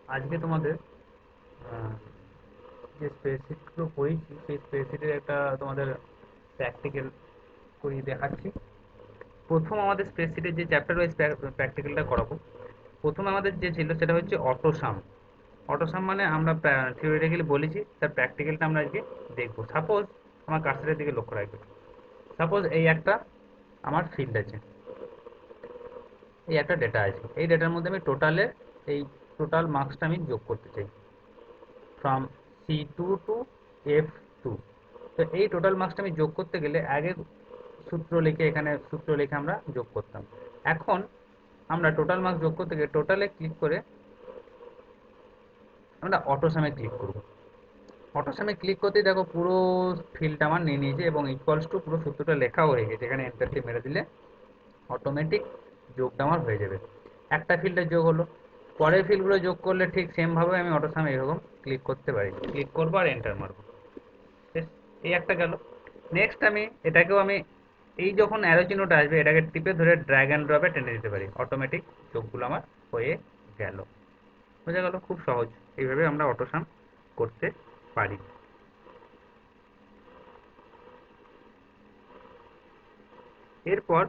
আজকে তোমাদের যে স্প্রেডশিটগুলো করেছি সেই স্প্রেডশিটের একটা তোমাদের প্র্যাকটিক্যাল করিয়ে দেখাচ্ছি। প্রথম আমাদের স্প্রেডশিটের যে চ্যাপ্টার ওয়াইজ প্র্যাকটিক্যালটা করাবো। প্রথম আমাদের যে ছিল সেটা হচ্ছে অটোসাম। অটোসাম মানে আমরা থিওরিটিক্যালি বলেছি, তার প্র্যাকটিক্যালটা আমরা আজকে দেখবো। সাপোজ আমার কার্সরের দিকে লক্ষ্য রাখবে। সাপোজ এই একটা আমার ফিল্ড আছে, এই একটা ডেটা আছে, এই ডেটার মধ্যে আমি এই টোটাল মার্কসটা আমি যোগ করতে চাই ফ্রম C2 to F2। তো এই টোটাল মার্কসটা আমি যোগ করতে গেলে আগে সূত্র লিখে আমরা যোগ করতাম। এখন আমরা টোটাল মার্কস যোগ করতে গেলে টোটালে ক্লিক করে আমরা অটোসামে ক্লিক করব। অটোসামে ক্লিক করতেই দেখো পুরো ফিল্ডটা আমার নিয়ে নিয়েছে এবং ইকুয়ালস টু পুরো সূত্রটা লেখাও হয়ে গেছে। এখানে এন্টার দিয়ে মেরে দিলে অটোমেটিক যোগটা আমার হয়ে যাবে। একটা ফিল্ডের যোগ হলো, পরের ফিল্ডগুলো যোগ করলে ঠিক সেম ভাবে আমি অটোসামে এরকম ক্লিক করতে পারি। ক্লিক করবো আর এন্টার মারবো। বেশ, এই একটা গেল। নেক্সট আমি এই যখন অ্যারো চিহ্নটা আসবে এটাকে টিপে ধরে ড্র্যাগ অ্যান্ড ড্রপে টেনে দিতে পারি, অটোমেটিক যোগগুলো আমার হয়ে গেল। বোঝা গেল? খুব সহজ। এইভাবে আমরা অটোসাম করতে পারি। এরপর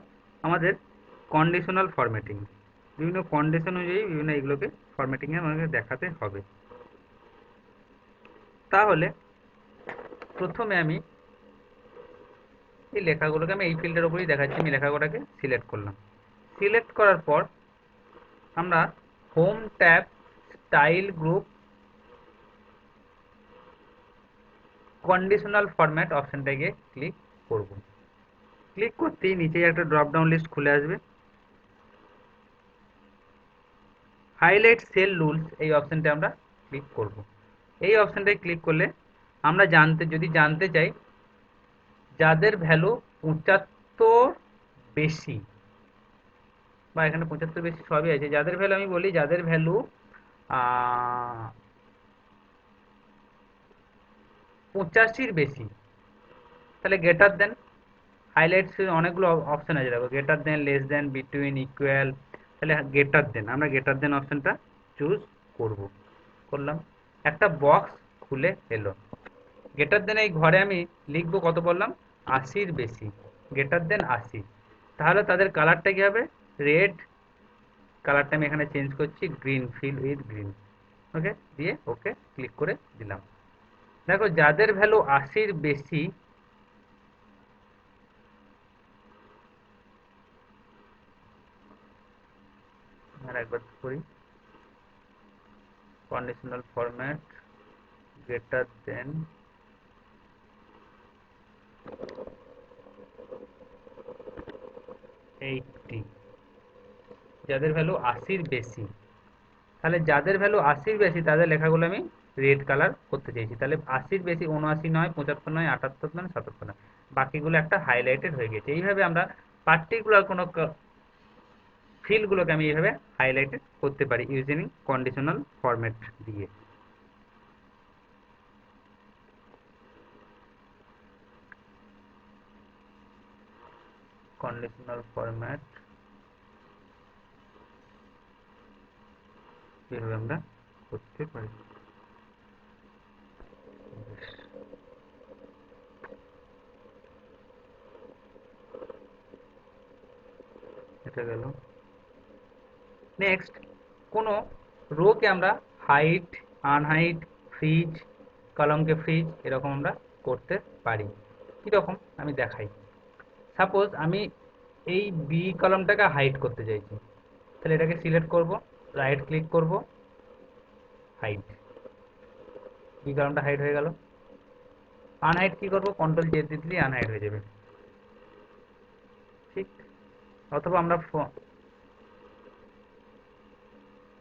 আমাদের কন্ডিশনাল ফরম্যাটিং। বিভিন্ন কন্ডিশন অনুযায়ী বিভিন্ন এগুলোকে ফরম্যাটিংয়ে আমাকে দেখাতে হবে। তাহলে প্রথমে আমি এই লেখাগুলোকে আমি এই ফিল্ডের উপরেই দেখাচ্ছি, আমি লেখাগুলোকে সিলেক্ট করলাম। সিলেক্ট করার পর আমরা home tab style group conditional format অপশনটায় গিয়ে ক্লিক করব। ক্লিক করতেই নিচে একটা ড্রপ ডাউন লিস্ট খুলে আসবে। হাইলাইট সেল রুলস এই অপশনটা আমরা ক্লিক করব। এই অপশনটায় ক্লিক করলে আমরা যদি জানতে চাই যাদের ভ্যালু 75 বেশি, বা এখানে 75 বেশি সবই আছে, যাদের ভ্যালু আমি বলি যাদের ভ্যালু 85-র বেশি, তাহলে গ্রেটার দেন। হাইলাইটস অনেকগুলো অপশন আছে, দেখো greater than, less than, between, equal. তাহলে গ্রেটার দেন, আমরা গ্রেটার দেন অপশনটা চুজ করব। করলাম, একটা বক্স খুলে এলো। গ্রেটার দেন এই ঘরে আমি লিখবো কত বললাম, 80-র বেশি, গ্রেটার দেন 80। তাহলে তাদের কালারটা কি হবে, রেড। কালারটা আমি এখানে চেঞ্জ করছি, গ্রিন, ফিল উইথ গ্রিন। ওকে দিয়ে ওকে ক্লিক করে দিলাম। দেখো যাদের ভ্যালু 80-র বেশি, আর একবার করি, কন্ডিশনাল ফরম্যাট গ্রেটার দেন 80, যাদের ভ্যালু 80-র বেশি। তাহলে যাদের ভ্যালু 80-র বেশি তাদের লেখাগুলো আমি রেড কালার করতে চাইছি। তাহলে 80-র বেশি 79 নয়, 75 নয়, 78 নয়, 77 নয়, বাকিগুলো একটা হাইলাইটেড হয়ে গেছে। এইভাবে আমরা পার্টিকুলার কোনো ফিল্ডগুলোকে আমি এইভাবে হাইলাইটেড করতে পারি ইউজিং কন্ডিশনাল ফরম্যাট দিয়ে। কন্ডিশনাল ফরম্যাট এইভাবে আমরা করতে পারি। এটা গেল। নেক্সট, কোনো রোকে আমরা হাইট, আনহাইট, ফ্রিজ, কলমকে ফ্রিজ এরকম আমরা করতে পারি। কীরকম আমি দেখাই। সাপোজ আমি এই বি কলমটাকে হাইড করতে চাইছি, তাহলে এটাকে সিলেক্ট করব, রাইট ক্লিক করব, হাইড। বি কলমটা হাইড হয়ে গেল। আনহাইড কি করব, কন্ট্রোল জেড দিয়ে দিলেই আনহাইড হয়ে যাবে। ঠিক। অথবা আমরা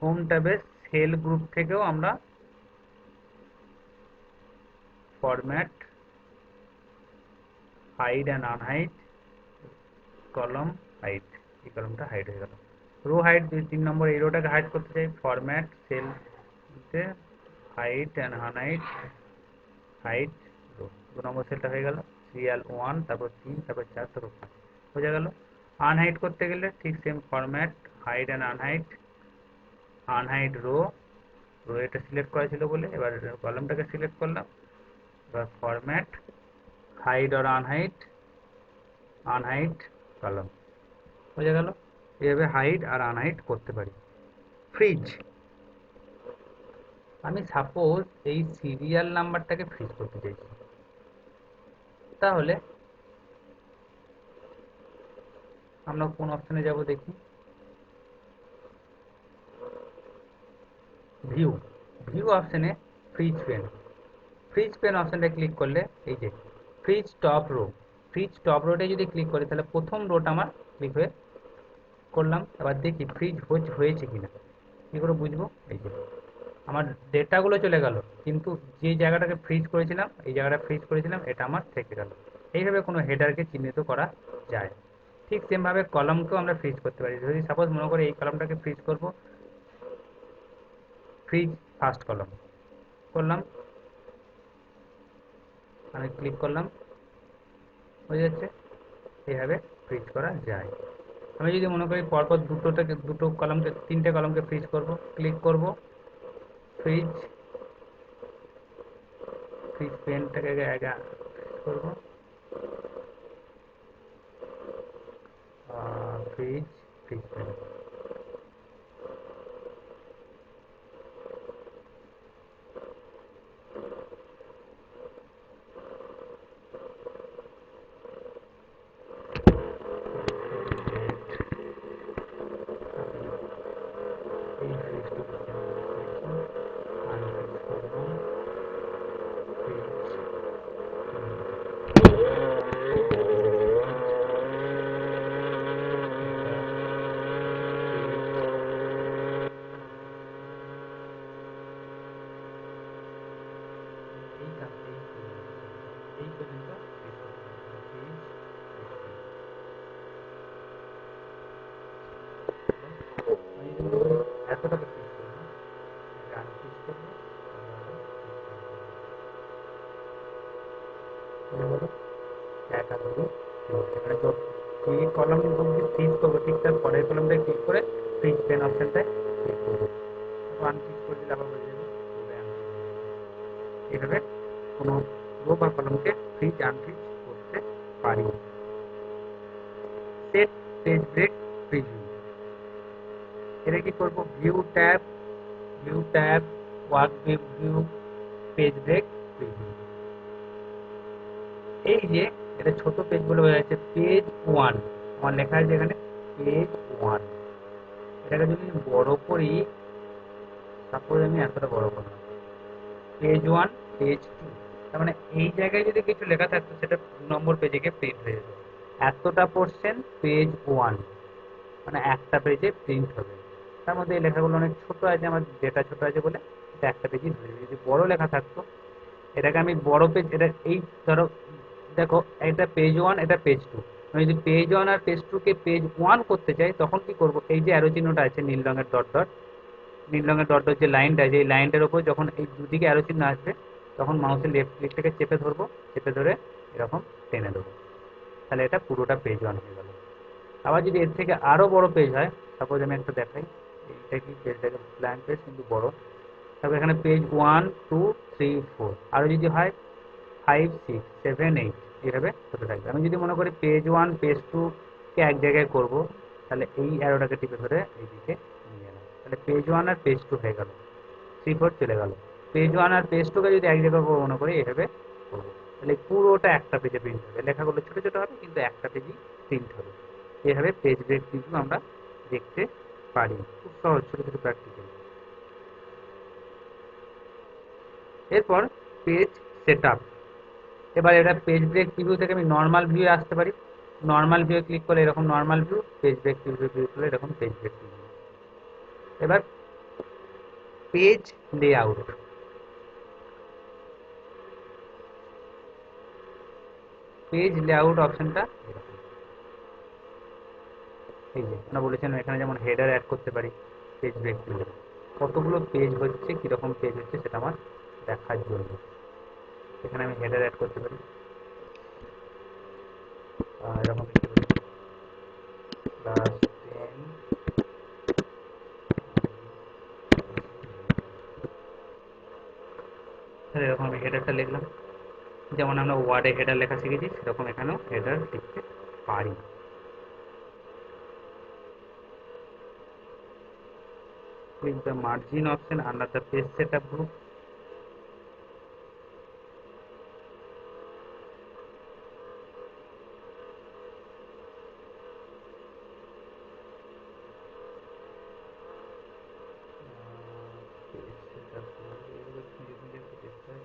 হোম ট্যাবে সেল গ্রুপ থেকেও আমরা ফরম্যাট হাইড অ্যান্ড আনহাইড, কলম হাইড, এই কলমটা হাইড হয়ে গেল। রো হাইড, 3 নম্বর এই রোটাকে হাইড করতে চাই, format cell hide and unhide, hide row. 2 নম্বর সেলটা হয়ে গেল, সিরিয়াল 1, তারপর 3, তারপর 4, তারপর 5। বোঝা গেল? আনহাইড করতে গেলে ঠিক same format hide and unhide, unhide row, row এটা সিলেক্ট করা ছিল বলে এবার কলামটাকে সিলেক্ট করলাম। এবার ফরম্যাট হাইড আর আনহাইড, আনহাইড কলাম বোঝা গেল। এভাবে হাইড আর আনহাইড করতে পারি। ফ্রিজ, আমি সাপোজ এই সিরিয়াল নাম্বারটাকে ফ্রিজ করতে চাইছি, তাহলে আমরা কোন অপশনে যাব দেখি, ভিউ, ভিউ অপশনে ফ্রিজ পেন, ফ্রিজ পেন অপশনটা ক্লিক করলে এই যে freeze top row, freeze top রোটে যদি ক্লিক করি তাহলে প্রথম রোটা আমার ক্লিক হয়ে করলাম। এবার দেখি ফ্রিজ হয়েছে কিনা, কি করে বুঝবো, এই যে আমার ডেটাগুলো চলে গেল কিন্তু যে জায়গাটাকে ফ্রিজ করেছিলাম, এই জায়গাটা ফ্রিজ করেছিলাম এটা আমার থেকে গেল। এইভাবে কোনো হেডারকে চিহ্নিত করা যায়। ঠিক সেমভাবে কলামকেও আমরা ফ্রিজ করতে পারি। যদি সাপোজ মনে করি এই কলামটাকে ফ্রিজ করব, ফ্রিজ ফার্স্ট কলাম করলাম, আমি ক্লিক করলাম, হয়ে যাচ্ছে। এইভাবে ফ্রিজ করা যায়। আমি যদি মনে করি পরপর দুটো কলামকে, তিনটে কলামকে ফ্রিজ করব, ক্লিক করব, ফ্রিজ, ফ্রিজ পেনটাকে আগে ফ্রিজ করব, ফ্রিজ, ফ্রিজ পেন, এই ফ্রিজটুকু আনফ্রিজ করলাম, ফ্রিজ, এই পর্যন্ত ফ্রিজ করতে হবে। ফ্রিজ, আমি যদি মনে করি এতটাকে ফ্রিজ করবো, এটা আনফ্রিজ করবো, এক আর দুই, এখানে যে কলাম ফ্রিজ করবো ঠিক তার পরের কলামটায় ক্লিক করে ফ্রিজ পেন অপশনটায় ক্লিক করবো, আনফ্রিজ করে দিলে আবার হয়ে যাবে। এইভাবে কোনো রো বা কলমকে ফ্রিজ আনফ্রিজ করতে পারি। সেট পেজ ব্রেক প্রিভিউ, এটা কি করব, view tab, view tab, work view, page break preview. এই যে এটা ছোট পেজ বলে বোঝা যাচ্ছে, পেজ ওয়ান আমার লেখা আছে এখানে পেজ ওয়ান। এটাকে যদি বড় করি, সাপোজ আমি এতটা বড় করলাম, পেজ ওয়ান, পেজ টু, তার মানে এই জায়গায় যদি কিছু লেখা থাকতো সেটা 2 নম্বর পেজে গিয়ে প্রিন্ট হয়ে যেত। এতটা পোর্শন পেজ ওয়ান, মানে একটা পেজে প্রিন্ট হবে। তার মধ্যে এই লেখাগুলো অনেক ছোট আছে, আমার ডেটা ছোট আছে বলে এটা একটা পেজই ধরে যাবে। যদি বড় লেখা থাকতো, এটাকে আমি বড় পেজ, এটা এই ধরো দেখো এটা পেজ ওয়ান, এটা পেজ টু, আমি যদি পেজ ওয়ান আর পেজ টু কে পেজ ওয়ান করতে চাই তখন কি করব, এই যে অ্যারো চিহ্নটা আছে নীল রঙের ডট ডট, নীল রঙের ডট ডট যে লাইনটা আছে, এই লাইনটার উপর যখন এই দুদিকে অ্যারো চিহ্ন আসবে তখন মাউসের লেফট ক্লিক থেকে চেপে ধরবো, চেপে ধরে এরকম টেনে দেবো, তাহলে এটা পুরোটা পেজ ওয়ান হয়ে গেল। আবার যদি এর থেকে আরো বড় পেজ হয়, সাপোজ আমি একটা দেখাই, এইটা কি পেজটাকে ব্ল্যাঙ্ক পেজ কিন্তু বড়, তারপর এখানে page one, two, three, four, আরো যদি হয় ফাইভ, সিক্স, সেভেন, এইট, এইভাবে হতে থাকবে। আমি যদি মনে করি পেজ ওয়ান পেজ টু কে এক জায়গায় করব, তাহলে এই অ্যারোটাকে টিপে ধরে এইদিকে নিয়ে এলাম, তাহলে পেজ ওয়ান আর পেজ টু হয়ে গেল, থ্রি ফোর চলে গেল। পেজ ওয়ান আর পেজ টুকে যদি এক জায়গায় করবো মনে করি এইভাবে করবো, তাহলে পুরোটা একটা পেজে প্রিন্ট হবে, লেখাগুলো ছোট ছোট হবে কিন্তু একটা পেজই প্রিন্ট হবে। এভাবে পেজ ব্রেক প্রিভিউ আমরা দেখতে পারি, খুব সহজ ছোট ছোট প্র্যাকটিক্যাল। এরপর পেজ সেটআপ, এবার এটা পেজ ব্রেক প্রিভিউ থেকে আমি নর্মাল ভিউ আসতে পারি, নর্মাল ভিউ ক্লিক করলে এরকম normal view, page break preview click করলে এরকম পেজ ব্রেক প্রিভিউ। এবার পেজ লেআউট, পেজ লেআউট অপশনটা এই যে আমরা বলেছিলাম এখানে যেমন হেডার অ্যাড করতে পারি পেজ ব্রেক প্রিভিউ, কতগুলো পেজ হচ্ছে কিরকম পেজ হচ্ছে সেটা আমার দেখার জন্য এখানে আমি হেডার অ্যাড করতে পারি, এরকম লিখতে পারি +10 হেডারটা লিখলাম। যেমন আমরা ওয়ার্ডে হেডার লেখা শিখেছি সেরকম এখানেও হেডার লিখতে পারি। Click the margin option under the page setup group.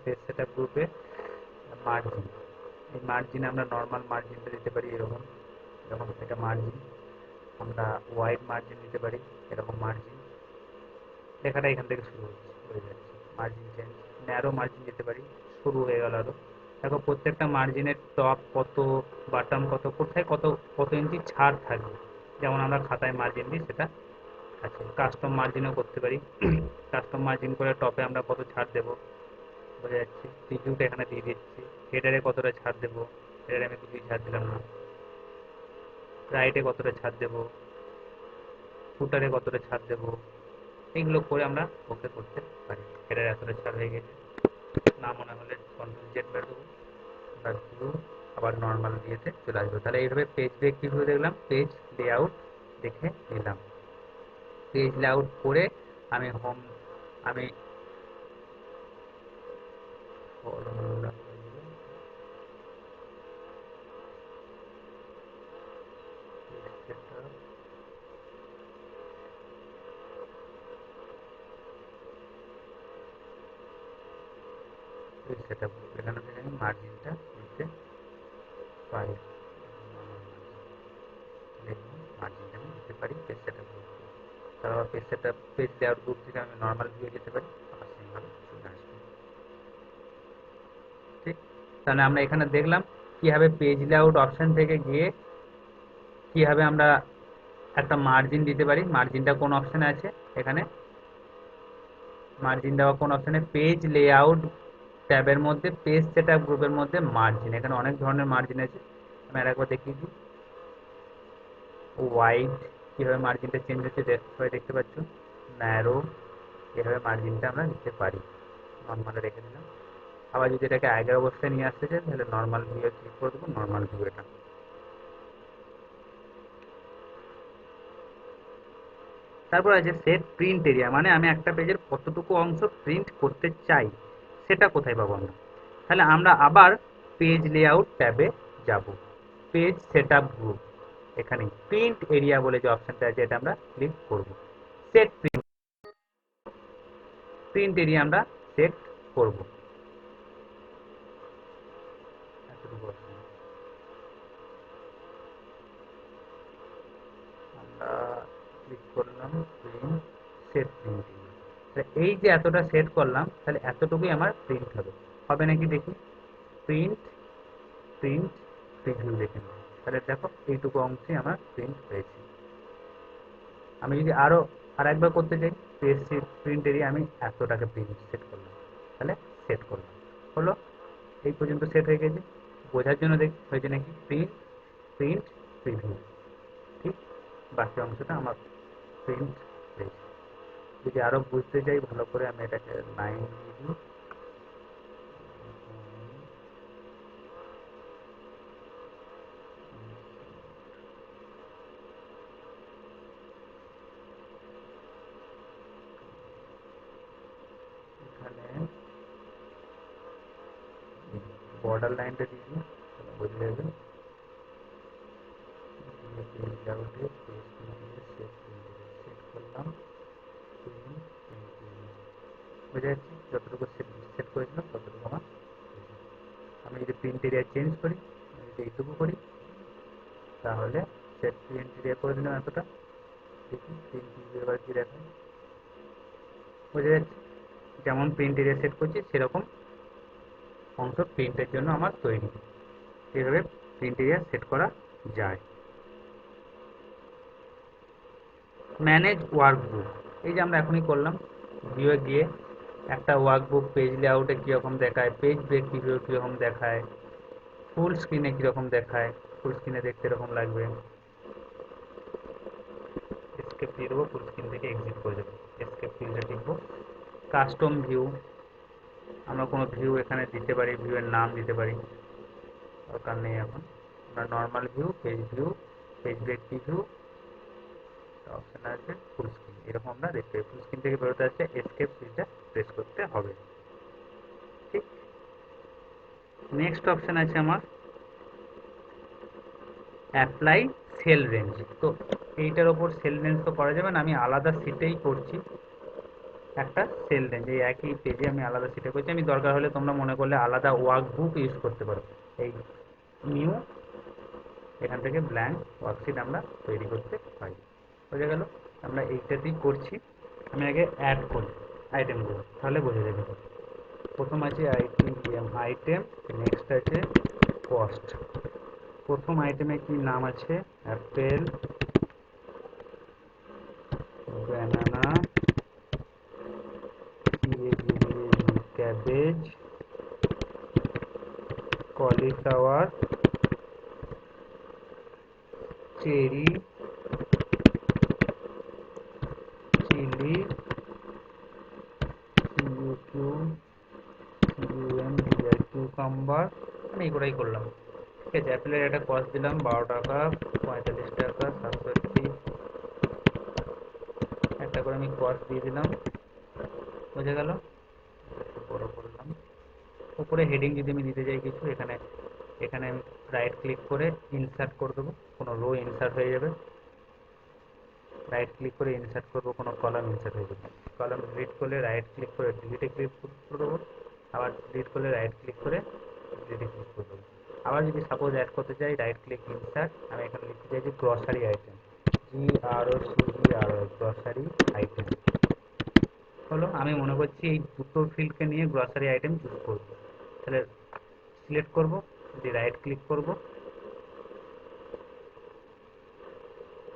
Page setup গ্রুপে মার্জিন, এই মার্জিন আমরা নর্মাল মার্জিনটা দিতে পারি এরকম, এরকম এটা মার্জিন। আমরা ওয়াইড মার্জিন দিতে পারি এরকম মার্জিন। লেখাটা এখান থেকে শুরু হয়ে যাচ্ছে, মার্জিন চেঞ্জ। ন্যারো মার্জিন দিতে পারি, শুরু হয়ে গেল আরো। দেখো প্রত্যেকটা মার্জিনের টপ কত, বাটম কত, কোথায় কত কত ইঞ্চি ছাড় থাকবে, যেমন আমরা খাতায় মার্জিন দিই সেটা আছে। কাস্টম মার্জিনও করতে পারি। কাস্টম মার্জিন করে টপে আমরা কত ছাড় দেবো বোঝা যাচ্ছে। প্রিভিউটা এখানে দিয়ে দিচ্ছি। হেডারে কতটা ছাড় দেবো, হেডারে আমি কিছুই ছাড় দিলাম না। রাইটে কতটা ছাড় দেবো, ফুটারে কতটা ছাড় দেবো, এইগুলো করে আমরা ওকে করতে পারি। হেডারে এতটা ছাড় হয়ে গেছে, না মনে হলে কন্ট্রোল জেড মেরে দেবো, আমরা ভিউ আবার নর্মাল দিয়েতে চলে আসবো। তাহলে এইভাবে পেজ ব্রেক কীভাবে দেখলাম, পেজ লেআউট দেখে নিলাম। পেজ লেআউট করে আমি হোম, আমি সেটআপ এখানে থেকে আমি মার্জিনটা নিতে পারি, মার্জিনটা আমি দিতে পারি পেজ সেটআপ গ্রুপ। তারপর page setup page layout group থেকে আমি নর্মাল ভিউ যেতে পারি, আবার সেমভাবে চলে আসবে। ঠিক, তাহলে আমরা এখানে দেখলাম কিভাবে পেজ লেআউট অপশন থেকে গিয়ে কিভাবে আমরা একটা মার্জিন দিতে পারি। মার্জিনটা কোন অপশনে আছে, এখানে মার্জিন দেওয়া কোন অপশনে, পেজ লেআউট ট্যাবের মধ্যে পেজ সেটআপ গ্রুপের মধ্যে মার্জিন। এখানে অনেক ধরনের মার্জিন আছে, আমি আরেকবার দেখিয়ে দিই। ওয়াইড কিভাবে মার্জিনটা চেঞ্জ হচ্ছে সবাই দেখতে পাচ্ছ, ন্যারো এভাবে মার্জিনটা আমরা দিতে পারি। নর্মালে রেখে দিলাম। আবার যদি এটাকে আগের অবস্থায় নিয়ে আসতে চাই তাহলে নর্মাল ভিউ ক্লিক করে দেবো, নর্মাল ভিউ এটা। তারপর আছে সেট প্রিন্ট এরিয়া, মানে আমি একটা পেজের কতটুকু অংশ প্রিন্ট করতে চাই সেটা কোথায় পাবো আমরা। তাহলে আমরা আবার পেজ লেআউট ট্যাবে যাব, পেজ সেটআপ গ্রুপ, এখানে প্রিন্ট এরিয়া বলে যে অপশনটা আছে এটা আমরা ক্লিক করব। সেট প্রিন্ট এরিয়া আমরা সেট করব। আমরা ক্লিক করলাম প্রিন্ট, সেট প্রিন্ট এরিয়া। এই যে এতটা সেট করলাম তাহলে এতটুকুই আমার প্রিন্ট হবে, হবে নাকি দেখি। প্রিন্ট, প্রিন্ট প্রিভিউ দেখে নিই, তাহলে দেখো এইটুকু অংশে আমার প্রিন্ট হয়েছে। আমি যদি আরো আরেকবার করতে চাই, পেজ প্রিন্ট এরিয়া আমি এতটাকে প্রিন্ট সেট করলাম, তাহলে সেট করলাম, হলো এই পর্যন্ত সেট হয়ে গেছে। বোঝার জন্য দেখ হয়েছে নাকি, প্রিন্ট, প্রিন্ট প্রিভিউ, ঠিক। বাকি অংশটা আমার প্রিন্ট হয়েছে। যদি আরো বুঝতে চাই ভালো করে আমি এটাকে লাইন দিয়ে দিই। এখানে বর্ডার লাইনটা দিয়ে দিই, তাহলে বুঝে যাবে। পেজ লেআউটে পেজ প্রিন্ট সেট সেট করলাম, প্রিন্ট বোঝা যাচ্ছে। যতটুকু সেট করেছিলাম ততটুকু আমার হয়েছে। আমি যদি প্রিন্ট এরিয়া চেঞ্জ করি, আমি যদি এইটুকু করি, তাহলে সেট প্রিন্ট এরিয়া করে দিলাম এতটা। দেখি প্রিন্ট এবার কি দেখায়, বোঝা যাচ্ছে। যেমন প্রিন্ট এরিয়া সেট করছি সেরকম অংশ প্রিন্টের জন্য আমার তৈরি। এইভাবে প্রিন্ট এরিয়া সেট করা যায়। ম্যানেজ ওয়ার্কবুক, এই যে আমরা এখনই করলাম, ভিউয়ে গিয়ে একটা ওয়ার্কবুক পেজ লেআউটে কীরকম দেখায়, পেজ ব্রেক প্রিভিউ কীরকম দেখায়, ফুল স্ক্রিনে কীরকম দেখায়, ফুল স্ক্রিনে দেখতে এরকম লাগবে। এসকেপ দিয়ে দেবো, ফুল স্ক্রিন থেকে এক্সিট করে দেবো, এসকেপ ফিল্ডে টিপবো। কাস্টম ভিউ, আমরা কোনো ভিউ এখানে দিতে পারি, ভিউয়ের নাম দিতে পারি, দরকার নেই এখন। আমরা normal view, page break view option আছে, ফুল স্ক্রিন, এরকম আমরা দেখতে পাই। ফুল স্ক্রিন থেকে বেরোতে আসছে এসকেপ সুইচটা প্রেস করতে হবে। ঠিক, নেক্সট অপশন আছে আমার অ্যাপ্লাই সেল রেঞ্জ। তো এইটার ওপর সেল রেঞ্জ তো করা যাবে না, আমি আলাদা সিটেই করছি একটা সেল রেঞ্জ। এই একই পেজে আমি আলাদা সিটে করছি। আমি দরকার হলে তোমরা মনে করলে আলাদা ওয়ার্ক বুক ইউজ করতে পারো। এই নিউ, এখান থেকে ব্ল্যাঙ্ক ওয়ার্কশিট আমরা তৈরি করতে পারি। বোঝা গেল? আমরা এইটাতেই করছি। আমি আগে অ্যাড করি আইটেমগুলো, তাহলে বোঝা যাবে। প্রথম আছে আইটেম, নেক্সট আছে কস্ট। প্রথম আইটেমে কি নাম আছে? Apple, banana, cabbage, cauliflower, cherry, chilli, cucumber, আমি এগুলোই করলাম। ঠিক আছে, অ্যাপেলের একটা কস্ট দিলাম 12 টাকা, 45 টাকা, 67, একটা করে আমি কস্ট দিয়ে দিলাম। বোঝা গেল? একটু বড় করলাম। উপরে হেডিং যদি আমি দিতে চাই কিছু, এখানে এখানে আমি রাইট ক্লিক করে ইনসার্ট করে দেবো, কোনো রো ইনসার্ট হয়ে যাবে। রাইট ক্লিক করে ইনসার্ট করবো, কোনো কলাম ইনসার্ট হয়ে যাবে। কলাম ডিলিট করলে রাইট ক্লিক করে ডিলিটে ক্লিক করে দেবো, আবার ডিলিট করলে রাইট ক্লিক করে ডিলিটে ক্লিক করে দেবো। আবার যদি সাপোজ অ্যাড করতে চাই, রাইট ক্লিক ইনসার্ট, আমি এখানে লিখতে চাইছি grocery item, GROCERY, grocery item. হলো, আমি মনে করছি এই দুটো ফিল্ডকে নিয়ে গ্রসারি আইটেম চুজ করবো। তাহলে সিলেক্ট করব, দিয়ে রাইট ক্লিক করব,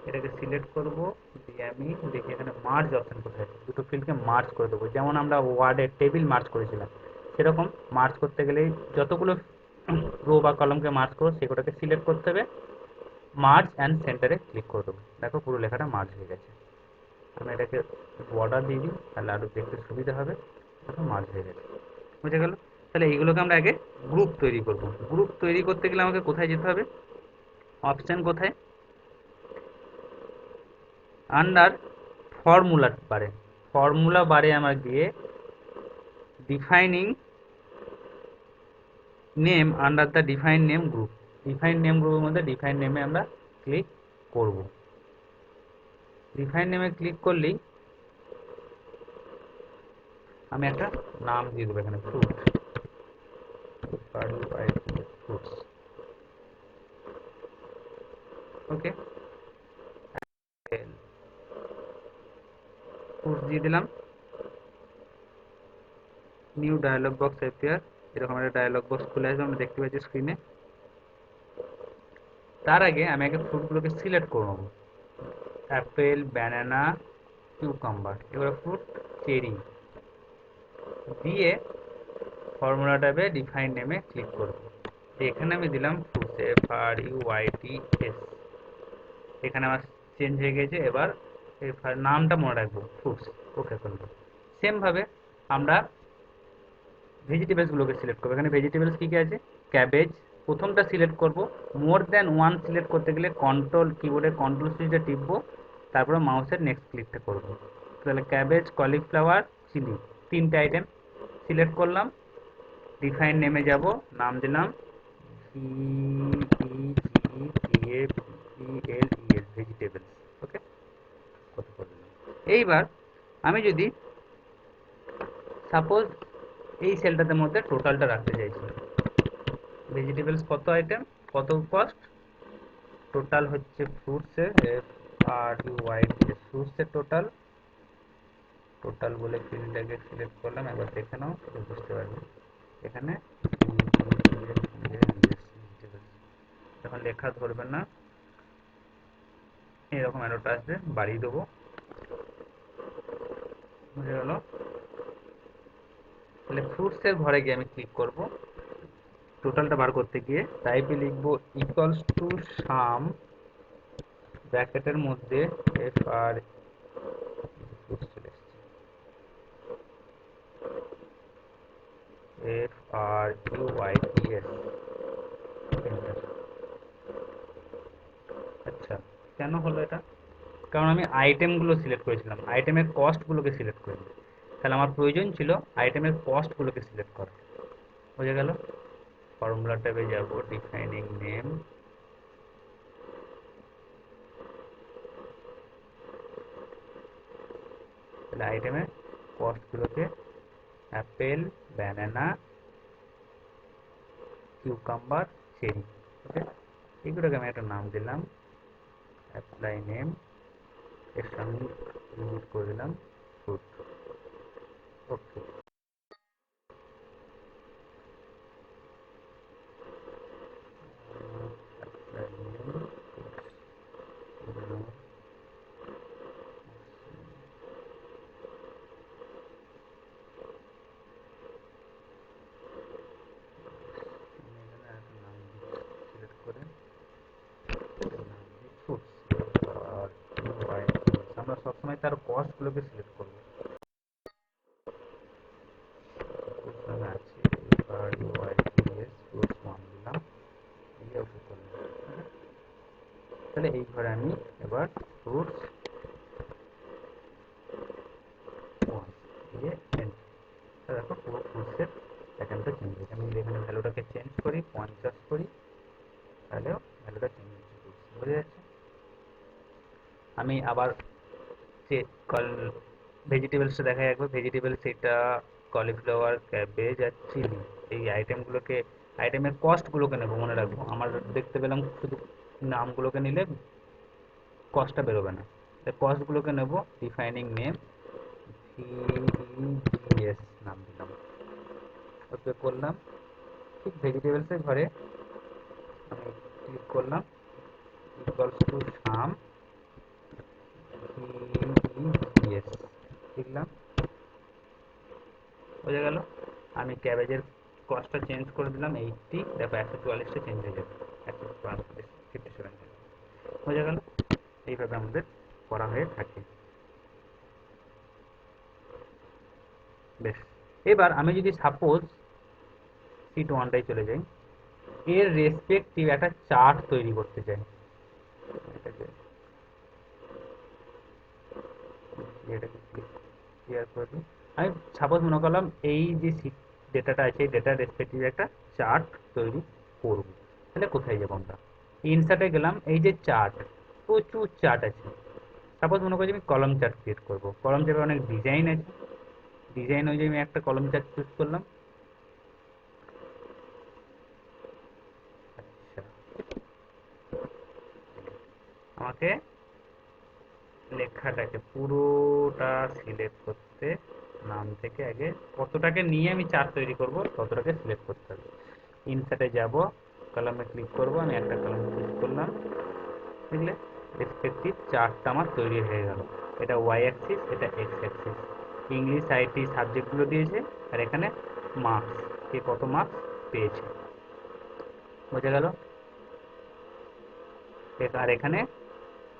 এটাকে সিলেক্ট করব, দিয়ে আমি দেখি এখানে মার্জ অপশন কোথায় আছে, দুটো ফিল্ডকে মার্জ করে দেবো। যেমন আমরা ওয়ার্ডে টেবিল মার্জ করেছিলাম, সেরকম মার্জ করতে গেলে যতগুলো রো বা কলমকে মার্জ করো সেগুলোকে সিলেক্ট করতে হবে, মার্জ অ্যান্ড সেন্টারে ক্লিক করে দেবো। দেখো পুরো লেখাটা মার্জ হয়ে গেছে। আমি এটাকে বর্ডার দিয়ে দিই, তাহলে আরও দেখতে সুবিধা হবে। দেখো মার্জ হয়ে গেছে। বুঝে গেল? তাহলে এইগুলোকে আমরা আগে গ্রুপ তৈরি করব। গ্রুপ তৈরি করতে গেলে আমাকে কোথায় যেতে হবে? অপশন কোথায়? আন্ডার ফর্মুলা বারে, ফর্মুলা বারে আমার গিয়ে defining name, under the define name group, define name গ্রুপের মধ্যে ডিফাইন নেমে আমরা ক্লিক করব। ডিফাইন নেমে ক্লিক করলেই আমি একটা নাম দিয়ে দেবো এখানে, ফ্রুট, ফ্রুটস। ওকে, ফ্রুটস দিয়ে দিলাম। নিউ ডায়লগ বক্স অ্যাপিয়ার, এরকম একটা ডায়লগ বক্স খুলে আসবে, আমরা দেখতে পাচ্ছি স্ক্রিনে। তার আগে আমি আগে ফ্রুটগুলোকে সিলেক্ট করে নেবো। অ্যাপেল, ব্যানানা, কিউকাম্বার, এবার ফ্রুট চেরি দিয়ে ফর্মুলা ট্যাবে ডিফাইন নেমে ক্লিক করব। এখানে আমি দিলাম ফ্রুটস, FRUITS, এখানে আমার চেঞ্জ হয়ে গেছে। এবার নামটা মনে রাখবো, ফ্রুটস। ওকে করবো। সেমভাবে আমরা ভেজিটেবলসগুলোকে সিলেক্ট করবো। এখানে ভেজিটেবলস কী কী আছে? ক্যাবেজ, প্রথমটা সিলেক্ট করব। মোর দ্যান ওয়ান সিলেক্ট করতে গেলে কন্ট্রোল, কিবোর্ডের কন্ট্রোল সুইচটা টিপবো, তারপরে মাউসের নেক্সট ক্লিকটা করব। তাহলে ক্যাবেজ, কলিফ্লাওয়ার, চিলি, তিনটে আইটেম সিলেক্ট করলাম। ডিফাইন নেমে যাব, নাম দিলাম VEGETABLES, ভেজিটেবলস। ওকে, কত করে দিলাম। এইবার আমি যদি সাপোজ এই সেলটাতে মধ্যে টোটালটা রাখতে চাইছি, ভেজিটেবলস কত আইটেম, কত কস্ট, টোটাল হচ্ছে ফ্রুটসের, FRUITS, ফ্রুটসের টোটাল, টোটাল বলে ফিল্ডটাকে সিলেক্ট করলাম। একবার দেখে নাও, বুঝতে পারবে। এখানে যখন লেখা ধরবে না, এরকম অ্যারোটা আসবে, বাড়িয়ে দেবো। বুঝে গেল? তাহলে ফ্রুটসের ঘরে গিয়ে আমি ক্লিক করব, টোটালটা বার করতে গিয়ে টাইপে লিখবো ইকুয়ালস টু সাম, ব্র্যাকেটের মধ্যে FR, ফ্রুটস চলে এসছে, FRUITS, এন্টার। আচ্ছা, কেন হলো এটা? কারণ আমি আইটেমগুলো সিলেক্ট করেছিলাম, আইটেমের কস্টগুলোকে সিলেক্ট করিনি। তাহলে আমার প্রয়োজন ছিল আইটেমের কস্টগুলোকে সিলেক্ট করা। বোঝা গেল? ফর্মুলা ট্যাবে যাব, ডিফাইনিং নেম, তাহলে আইটেমের কস্টগুলোকে অ্যাপেল, ব্যানানা, কিউকাম্বার, চেরি, ওকে, এগুলোকে আমি একটা নাম দিলাম, অ্যাপ্লাই নেম, এর সঙ্গে ইউজ করে দিলাম ফ্রুট। ওকে, অ্যাপ্লাই নেম, সিলেক্ট করে ফ্রুটস। আর আমরা সবসময় তার কস্টগুলোকে সিলেক্ট করবো। এখানে আছে FRUITS, ফ্রুটস 1 দিলাম, দিয়ে ওকে করলাম। তাহলে এই ঘরে আমি এবার ফ্রুটস 1 দিয়ে এন্টার। দেখো পুরো ফ্রুটসের প্যাটার্নটা চেঞ্জ হয়েছে। আমি যদি এখানে ভ্যালুটাকে চেঞ্জ করি, 50 করি, তাহলেও ভ্যালুটা চেঞ্জ হচ্ছে, বোঝা যাচ্ছে? আমি আবার যে কল ভেজিটেবলসটা দেখাই একবার। ভেজিটেবলস এটা কলিফ্লাওয়ার, ক্যাবেজ আর চিলি, এই আইটেমগুলোকে, আইটেমের কস্টগুলোকে নেবো, মনে রাখবো। আমার দেখতে পেলাম শুধু নামগুলোকে নিলে কস্টটা বেরোবে না, তাই কস্টগুলোকে নেবো। ডিফাইনিং নেম, VEGS নাম দিলাম, ওকে করলাম। ঠিক ভেজিটেবলসের ঘরে আমি ক্লিক করলাম, ইকুয়ালস টু সাম VEGS লিখলাম, বোঝা গেল? আমি ক্যাবেজের কস্টটা চেঞ্জ করে দিলাম 80, দেখো 144টা চেঞ্জ হয়ে যাবে, 157 বোঝা গেল? এইভাবে আমাদের করা হয়ে থাকে। বেশ, এবার আমি যদি সাপোজ সিট ওয়ানটাই চলে যাই, এর রেসপেক্টিভ একটা চার্ট তৈরি করতে চাই। এটাকে এটাকে ক্লিয়ার করে দিই। আমি সাপোজ মনে করলাম এই যে সিট ডেটাটা আছে, এই ডেটার রেসপেক্টিভ একটা চার্ট তৈরি করব। তাহলে কোথায় যাবো আমরা? ইনসার্টে গেলাম, এই যে চার্ট, প্রচুর চার্ট আছে। সাপোজ মনে করছি আমি কলম চার্ট ক্রিয়েট করবো। কলম চার্টে অনেক ডিজাইন আছে, ডিজাইন অনুযায়ী আমি একটা কলম চার্ট চুজ করলাম। আচ্ছা, আমাকে লেখাটাকে পুরোটা সিলেক্ট করতে, নাম থেকে আগে কতটাকে নিয়ে আমি চার্ট তৈরি করব ততটাকে সিলেক্ট করতে হবে। ইনসার্টে যাব, কলামে ক্লিক করব, আমি একটা কলাম চুজ করলাম, বুঝলে? রেসপেক্টিভ চার্টটা আমার তৈরি হয়ে গেল। এটা ওয়াই অ্যাক্সিস, এটা এক্স অ্যাক্সিস। ইংলিশ, আইটি সাবজেক্টগুলো দিয়েছে, আর এখানে মার্কস, কে কত মার্কস পেয়েছে, বোঝা গেল? আর এখানে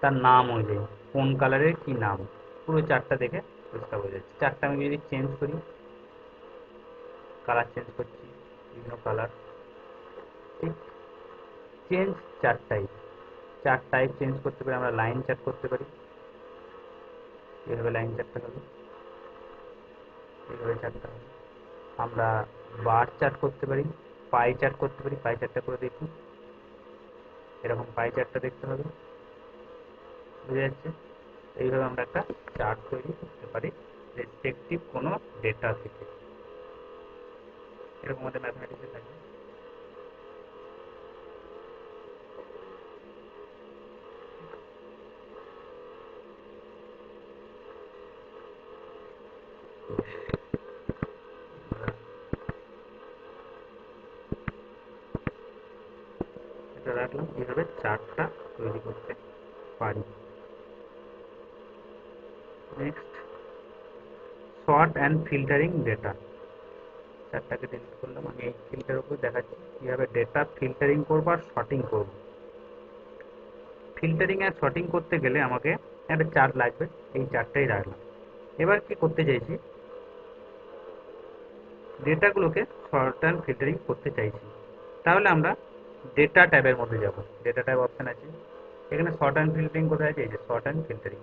তার নাম অনুযায়ী কোন কালারের কি নাম, পুরো চারটা দেখে বুঝতে বোঝা যাচ্ছে। চারটা আমি যদি চেঞ্জ করি, কালার চেঞ্জ করছি, বিভিন্ন কালার, ঠিক, চেঞ্জ চার টাইপ। চার টাইপ চেঞ্জ করতে পারি আমরা। লাইন চার্ট করতে পারি, এইভাবে লাইন চার্টটা হবে, এইভাবে চার্টটা হবে। আমরা বার চার্ট করতে পারি, পাই চার্ট করতে পারি। পাই চার্টটা করে দেখি, এরকম পাই চার্টটা দেখতে হবে, বুঝা যাচ্ছে? এইভাবে আমরা একটা চার্ট তৈরি করতে পারি রেসপেক্টিভ কোনো ডেটা থেকে। এরকম আমাদের ম্যাথমেটিক্সে থাকবে। এটা রাখলাম, এইভাবে চার্টটা তৈরি করতে পারি। Next, sort and filtering data. চারটাকে ডিলিট করলাম। আমি এই ফিল্টার উপর দেখাচ্ছি কিভাবে ডেটা ফিল্টারিং করবো আর শর্টিং করবো। ফিল্টারিং আর শর্টিং করতে গেলে আমাকে একটা চার্ট লাগবে, এই চার্টটাই রাখলাম। এবার কি করতে চাইছি, ডেটাগুলোকে শর্ট অ্যান্ড ফিল্টারিং করতে চাইছি, তাহলে আমরা ডেটা ট্যাবের মধ্যে যাব। ডেটা ট্যাব অপশান আছে, এখানে শর্ট অ্যান্ড ফিল্টারিং কোথায় আছে? এই যে শর্ট অ্যান্ড ফিল্টারিং।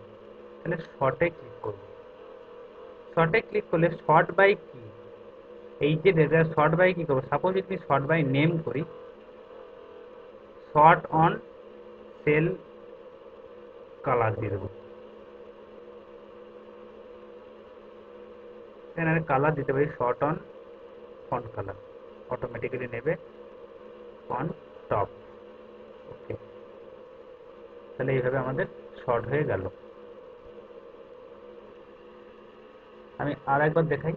তাহলে শর্টে ক্লিক করব। শর্টে ক্লিক করলে শর্ট বাই কি, এই যে ডেটা শর্ট বাই কি করবো, সাপোজ যদি শর্ট বাই নেম করি, শর্ট অন সেল কালার দিয়ে দেবো। এখানে কালার দিতে পারি short on font colour, automatically নেবে অন টপ। ওকে, তাহলে এইভাবে আমাদের শর্ট হয়ে গেল। আমি আর একবার দেখাই।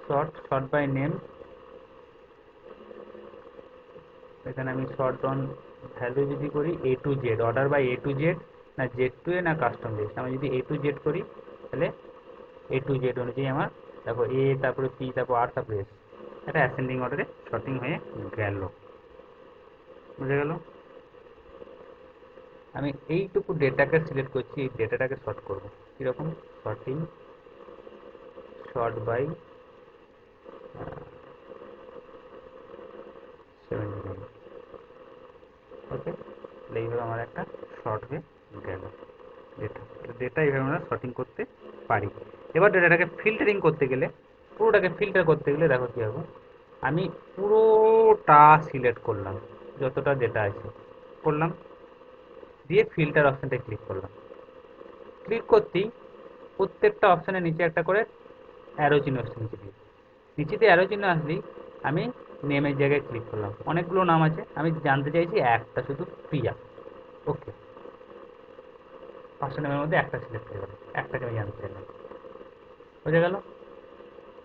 শর্ট শর্ট বাই নেম, এখানে আমি শর্ট অন ভ্যালু যদি করি A to Z, order by A to Z, না জেড টু এ, না কাস্টম লিস্ট, আমি যদি এ টু জেড করি তাহলে এ টু জেড অনুযায়ী আমার দেখো এ, তারপরে পি, তারপর আর, তারপরে এস, এটা অ্যাসেন্ডিং অর্ডারে শর্টিং হয়ে গেল। বুঝে গেল? আমি এইটুকু ডেটাকে সিলেক্ট করছি, এই ডেটাটাকে শর্ট করব কীরকম, শর্টিং শর্ট বাই 79। ওকে, তাহলে এইভাবে আমার একটা শর্ট হয়ে গেল ডেটা। ডেটা এইভাবে আমরা শর্টিং করতে পারি। এবার ডেটাটাকে ফিল্টারিং করতে গেলে, পুরোটাকে ফিল্টার করতে গেলে দেখো কী হবে, আমি পুরোটা সিলেক্ট করলাম, যতটা ডেটা আছে করলাম, দিয়ে ফিল্টার অপশানটা ক্লিক করলাম। ক্লিক করতেই প্রত্যেকটা অপশানের নিচে একটা করে অ্যারো চিহ্ন আসছে নিচে দিয়ে, নিচে দিয়ে অ্যারো চিহ্ন আসলেই আমি নেমের জায়গায় ক্লিক করলাম। অনেকগুলো নাম আছে, আমি জানতে চাইছি একটা শুধু প্রিয়া। ওকে, 5টা নামের মধ্যে একটা সিলেক্ট হয়ে গেল, একটাকে আমি জানতে চাইলাম। বুঝে গেল?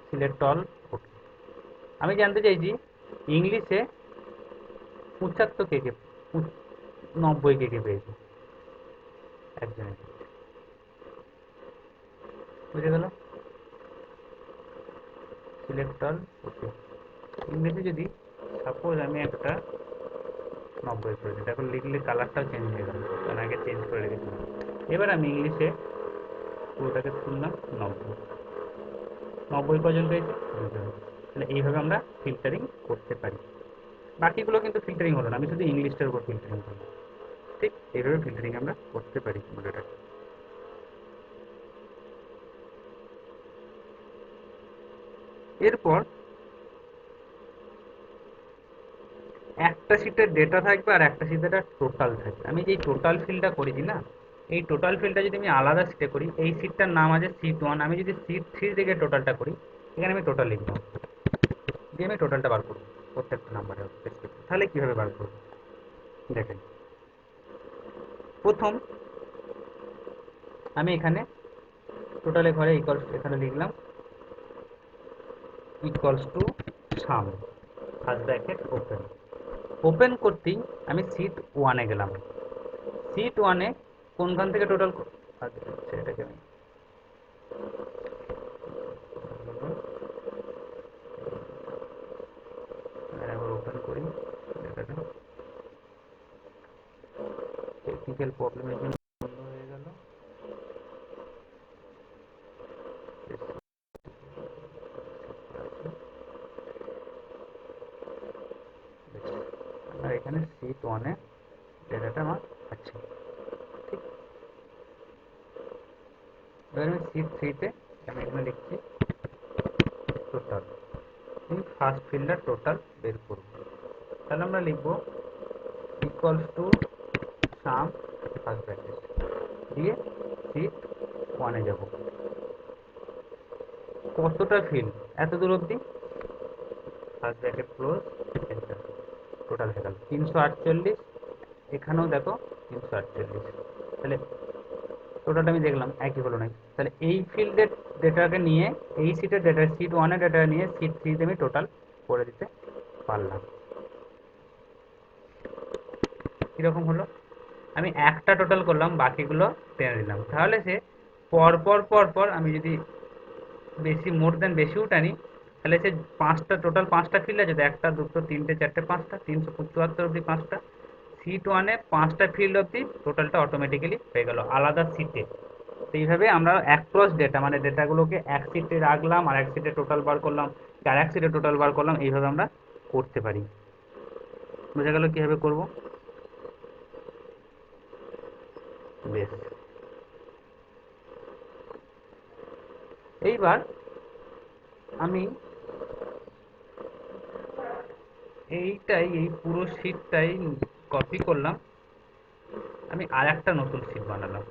Select all. ওকে, আমি জানতে চাইছি ইংলিশে 75 কে কে, 90 কে কে পেয়েছে একজনের। বুঝে গেল? Select all. ওকে, ইংলিশে যদি সাপোজ আমি একটা 90 করে দিই, তারপর লিখলে কালারটাও চেঞ্জ হয়ে গেল, কারণ আগে চেঞ্জ করে রেখেছিলাম। এবার আমি ইংলিশে পুরোটাকে তুললাম 90, 90 কজন পেয়েছে? 2 জন। তাহলে এইভাবে আমরা ফিল্টারিং করতে পারি। বাকিগুলো কিন্তু ফিল্টারিং হলো না, আমি শুধু ইংলিশটার উপর ফিল্টারিং করলাম। ঠিক এইভাবে ফিল্টারিং আমরা করতে পারি ডেটাকে। এরপর একটা শীটের ডেটা থাকবে আর একটা শীটের টোটাল থাকবে। আমি যে টোটাল ফিলটা করেছি না, এই টোটাল ফিলটা যদি আমি আলাদা শীটে করি, এই শীটটার নাম আছে শীট 1, আমি যদি শীট 3 থেকে টোটালটা করি, এখানে আমি টোটাল লিখব, দিয়ে আমি টোটালটা বার করবো প্রত্যেকটা নাম্বারে। তাহলে কিভাবে বার করবো দেখেন। প্রথম আমি এখানে টোটালে ঘরে ইকুয়ালস, এখানে লিখলাম equals to sum, first bracket open. Open করতেই আমি শীট 1-এ গেলাম। শীট 1-এ কোনখান থেকে টোটাল, আচ্ছা এটাকে আমি একবার ওপেন করি, ডেটাটা টেকনিক্যাল প্রবলেমের জন্য বন্ধ হয়ে গেল। আর এখানে শীট 1-এ ডেটাটা আমার আছে। ঠিক, এবার আমি শীট 3-তে আমি এখানে লিখছি টোটাল, আমি ফার্স্ট ফিল্ডার টোটাল বের করব। তাহলে আমরা লিখব equals to sum first bracket দিয়ে শীট 1-এ যাব। কতটা ফিল্ড এত দূর অবধি, first bracket close, enter, total হয়ে গেল 348। এখানেও দেখো 348। তাহলে টোটালটা আমি দেখলাম একই হলো নাকি। তাহলে এই ফিল্ডের ডেটাকে নিয়ে, এই সিটের ডেটা, সিট 1-এর ডেটা নিয়ে সিট 3-তে আমি টোটাল করে দিতে পারলাম। কীরকম হলো, আমি একটা টোটাল করলাম, বাকিগুলো টেনে দিলাম, তাহলে সে পরপর পরপর আমি যদি বেশি মোর দেন বেশিও টানি, তাহলে সে 5টা টোটাল 5টা ফিল্ড আছে তো, 1টা 2টো 3টে 4টে 5টা, 374 অবধি 5টা, শিট ওয়ানে 5টা ফিল্ড অবধি টোটালটা অটোমেটিক্যালি হয়ে গেল আলাদা শিটে। তো এইভাবে আমরা অ্যাক্রস ডেটা মানে ডেটাগুলোকে এক শিটে রাখলাম, আর এক শিটে টোটাল বার করলাম, আর এক শিটে টোটাল বার করলাম, এইভাবে আমরা করতে পারি। বোঝা গেল কিভাবে করব? বেশ, এইবার আমি এই পুরো শিটটাই কপি করলাম, আমি আর একটা নতুন শিট বানালাম,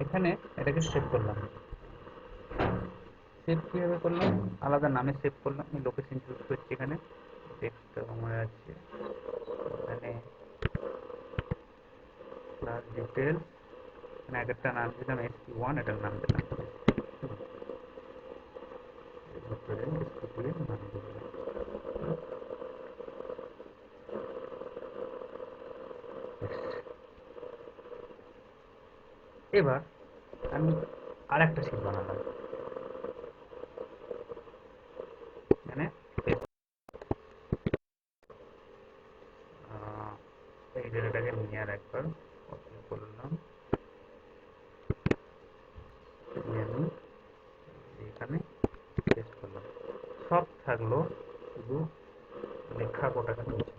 এখানে এটাকে সেভ করলাম। সেভ কিভাবে করলাম? আলাদা নামে সেভ করলাম, আমি লোকেশন চুজ করছি, এখানে টেক্সট আমার আছে, এখানে ক্লাস ডিটেলস, এখানে একটা নাম দিলাম SP1, এটার নাম দিলাম SP2 এর নাম দিলাম। এবার আমি আর একটা শিট বানালাম, মানে এই ডেটাটাকে নিয়ে আর একবার কপি করলাম, নিয়ে আমি এখানে পেস্ট করলাম। সব থাকলো, শুধু লেখা কোটাটা তুলছে।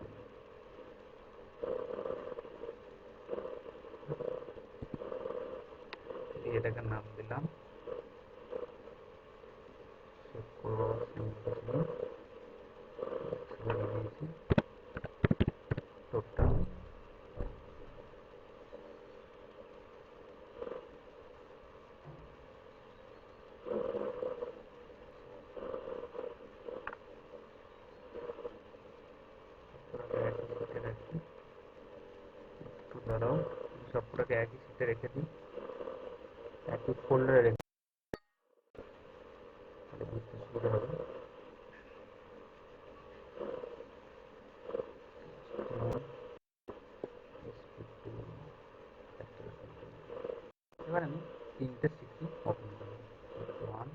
এটাকে নাম দিলাম, সেভ করবো, টোটাল দাঁড়াও, সবগুলোকে একই শিটে রেখে দিই, একই ফোল্ডারে রেখে বুঝতে সুবিধা হবে। এবার আমি তিনটে শিটকে ওপেন করলাম, ওয়ান,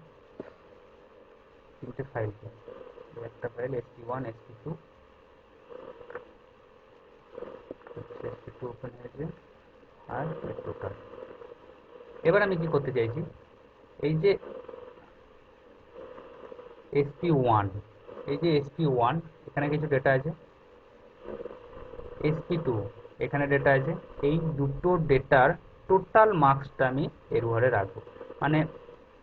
তিনটে ফাইলকে, একটা file SP1, SP2, SP2 open হয়েছে, আর টোটাল। এবার আমি কি করতে চাইছি, এই যে SP1, এই যে SP1 এখানে কিছু ডেটা আছে, SP2 এখানে ডেটা আছে, এই দুটো ডেটার টোটাল মার্কসটা আমি এর ঘরে রাখবো। মানে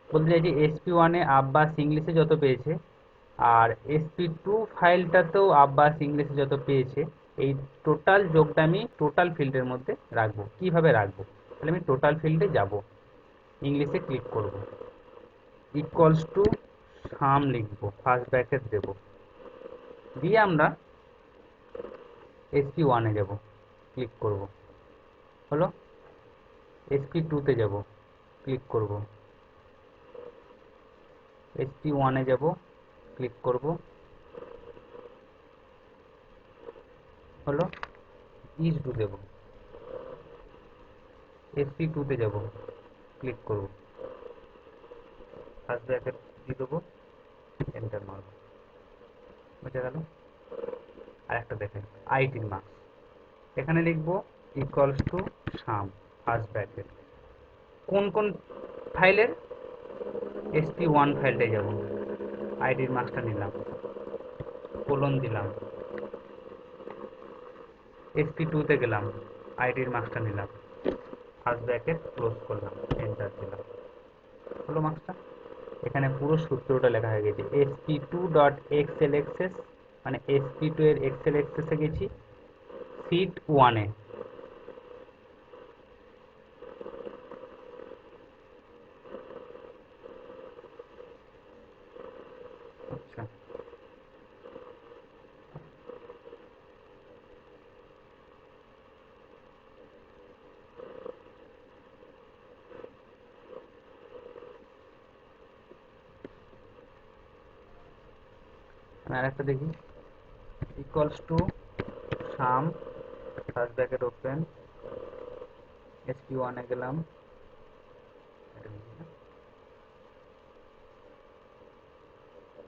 বলতে চাইছি SP1-এ আব্বাস ইংলিশে যত পেয়েছে, আর SP2 ফাইলটাতেও আব্বাস ইংলিশে যত পেয়েছে, এই টোটাল যোগটা আমি টোটাল ফিল্ডের মধ্যে রাখবো। কিভাবে রাখবো? তাহলে আমি টোটাল ফিল্ডে যাব, ইংলিশে ক্লিক করব, ইকুয়ালস টু সাম লিখবো, ফার্স্ট ব্র্যাকেট দেবো, দিয়ে আমরা SP1-এ যাব, ক্লিক করব, হলো। SP2-তে যাব, ক্লিক করব, SP1-এ যাব, ক্লিক করব, হলো। ইজ টু দেব, SP2-তে যাব, ক্লিক করব, ফার্স্ট ব্র্যাকেট দিয়ে দেবো, এন্টার মারব, বুঝে গেল। আর একটা দেখেন, আইটির মার্কস এখানে লিখবো equals to sum, first bracket, কোন কোন ফাইলের? SP1 ফাইলটাই যাব, আইডির মার্কসটা নিলাম, কোলন দিলাম, SP2-তে গেলাম, আইডির মার্কসটা নিলাম, ফার্স্ট ব্র্যাকেট ক্লোজ করলাম, এন্টার দিলাম, হলো মার্কসটা। এখানে পুরো সূত্রটা লেখা হয়ে গেছে, SP2.xlxs, মানে SP2 এর এক্সেল এক্সেসে গেছি শিট 1-এ। আচ্ছা, আমি আরেকটা দেখি, equals to sum, first bracket open, SP1-এ গেলাম, এটা লিখি না,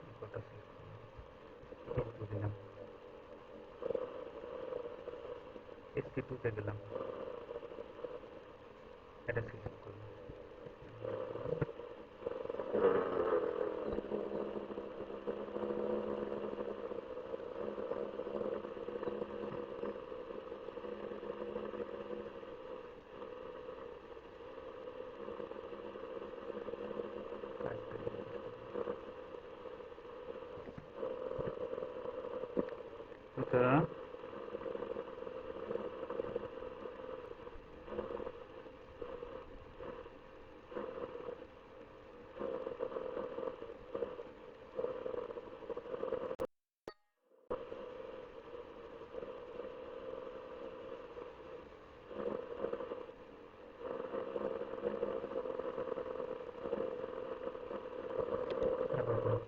ইকুয়ালটা সিলেক্ট করলাম, ST2 তে গেলাম, এটা সিলেক্ট করলাম, এটা তারপর করো।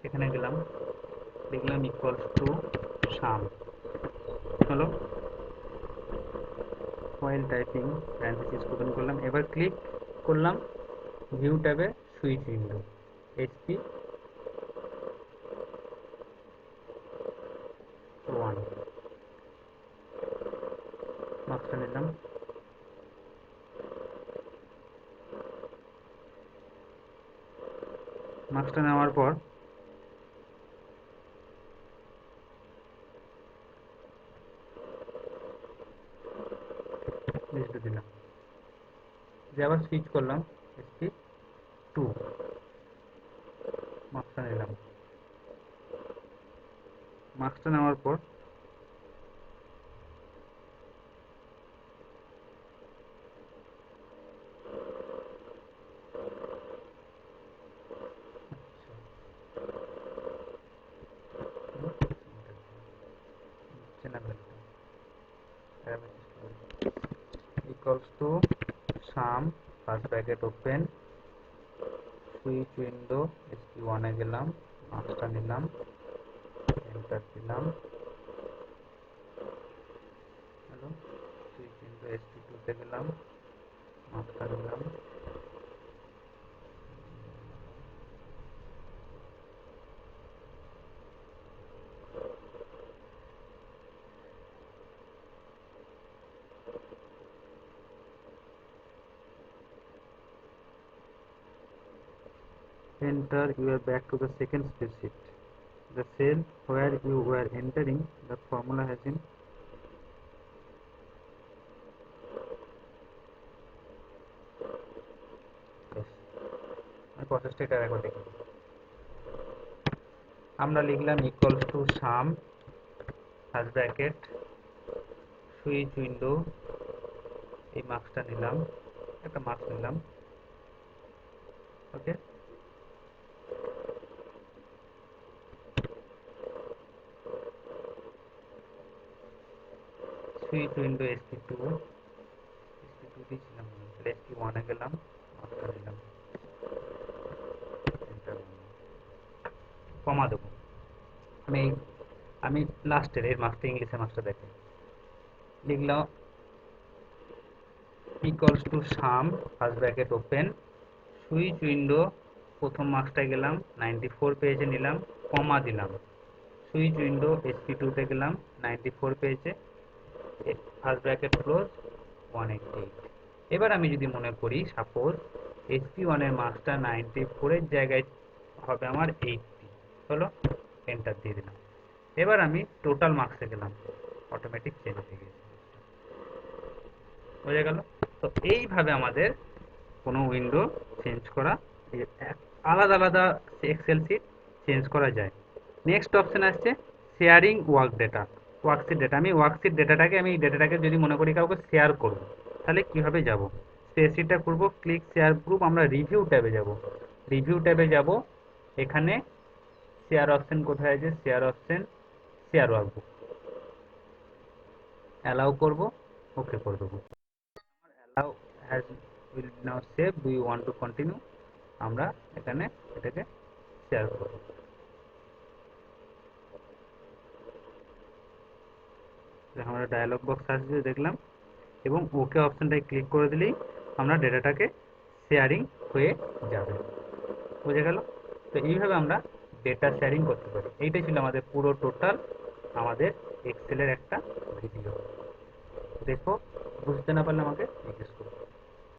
এখানে গেলাম, লিখলাম ইকুয়ালস টু সাম, হলো হোয়াইল টাইপিং প্যারেনথেসিস ওপেন করলাম। এবার ক্লিক করলাম ভিউ ট্যাবে সুইচ উইন্ডো, HP 1 মার্কসটা নিলাম, মার্কসটা নেওয়ার পর লিস্টে দিলাম, যে আবার সুইচ করলাম SP2 মার্কসটা নিলাম, মার্কসটা নেওয়ার পর চেনার ভ্যালুটা equals to sum first bracket open switch window SP1 এ গেলাম, মার্কসটা নিলাম, এন্টার দিলাম, হ্যালো সুইচ উইন্ডো SP2 তে গেলাম, মার্কসটা নিলাম, enter you are back to the second spreadsheet. The cell where you were entering the formula has been yes. আমি প্রসেসটা এটা একবার দেখি। আমরা লিখলাম equals to sum first bracket switch window, এই মার্কসটা নিলাম, একটা মার্কস নিলাম, ওকে সুইচ উইন্ডো SP2 দিয়েছিলাম, SP1 এ গেলাম, মার্কসটা নিলাম, এন্টার কমা দেবো। আমি আমি লাস্টের এর মার্কসটা ইংলিশের মার্কসটা দেখি, লিখলাম equals to sum first bracket open switch window, প্রথম মার্কসটায় গেলাম 94 পেজে নিলাম, কমা দিলাম, সুইচ উইন্ডো SP2 তে গেলাম 94 পেজে, ফার্স্ট ব্র্যাকেট ক্লোজ 188। এবার আমি যদি মনে করি সাপোজ SP1 এর মার্কসটা 94 এর জায়গায় হবে আমার 80, হলো এন্টার দিয়ে দিলাম। এবার আমি টোটাল মার্কসে গেলাম, অটোমেটিক চেঞ্জ হয়ে গেছে, বোঝা গেল? তো এইভাবে আমাদের কোনো উইন্ডো চেঞ্জ করা, আলাদা আলাদা এক্সেল শিট চেঞ্জ করা যায়। নেক্সট অপশন আসছে শেয়ারিং ওয়ার্কশিট ডেটা। আমি ওয়ার্কশিট ডেটাটাকে যদি মনে করি কাউকে শেয়ার করব, তাহলে কিভাবে যাব? স্প্রেডশিটটা করব, ক্লিক শেয়ার গ্রুপ, আমরা রিভিউ ট্যাবে যাব, রিভিউ ট্যাবে যাব, এখানে শেয়ার অপশন কোথায় আছে, share option, share workbook allow করব, ওকে করে দেবো। allow has will now save, do you want to continue, আমরা এখানে এটাকে শেয়ার করব। আমরা ডায়ালগ বক্স আসবে দেখলাম, এবং ওকে অপশনটায় ক্লিক করে দিলেই আমরা ডেটাটাকে শেয়ারিং হয়ে যাবে। বুঝে গেল? তো এইভাবে আমরা ডেটা শেয়ারিং করতে পারি। এইটাই ছিল আমাদের পুরো টোটাল আমাদের এক্সেলের একটা ভিডিও। দেখো, বুঝতে না পারলে আমাকে জিজ্ঞেস করো।